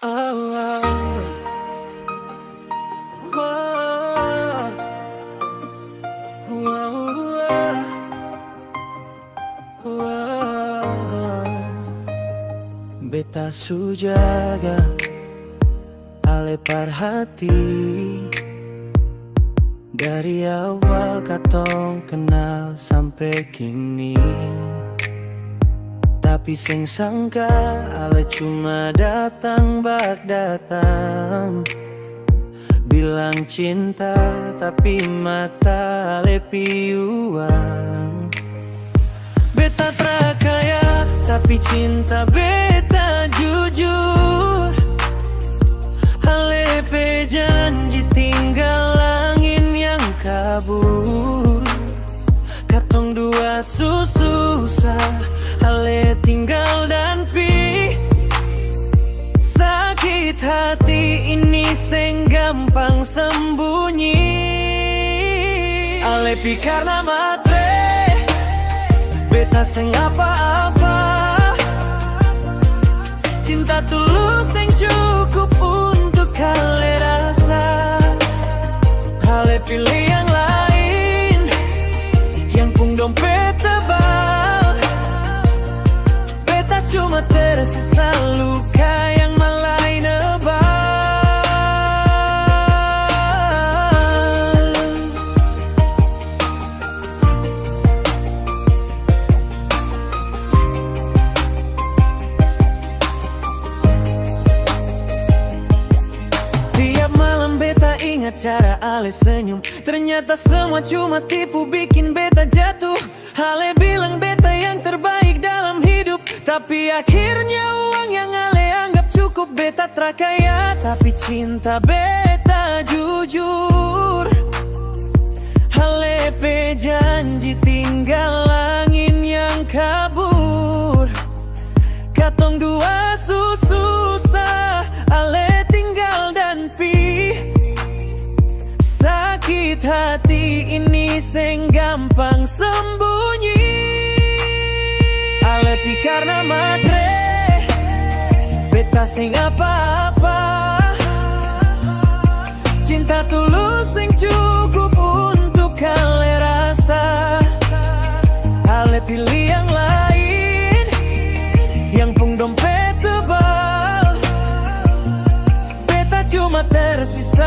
Beta su jaga ale parhati dari awal katong kenal sampai kini. Tapi sing sangka ale cuma datang bak datang, bilang cinta tapi mata ale piuang. Beta prakaya tapi cinta beta jujur. Ale pe janji tinggal angin yang kabur. Katong dua susah, ale tinggal dan pi. Sakit hati ini seng gampang sembunyi. Ale pi karena matre, beta seng apa-apa. Cinta tulus seng cukup untuk ale rasa. Ale pilih yang lain, yang pun dompet tebal. Beta cuma tersisa luka yang malai nebal. Tiap malam beta ingat cara ale senyum. Ternyata semua cuma tipu bikin beta jatuh. Ale bilang beta yang terbaik dalam hidup, tapi akhirnya uang yang ale anggap cukup. Beta trakaya tapi cinta beta jujur. Ale pe janji tinggal angin yang kabur. Katong dua susah, ale tinggal dan pi. Sakit hati ini seng gampang sembunyi. Ale pi karena matre, beta seng apa-apa. Cinta tulus seng cukup untuk ale rasa. Ale pilih yang lain, yang pun dompet tebal. Beta cuma tersisa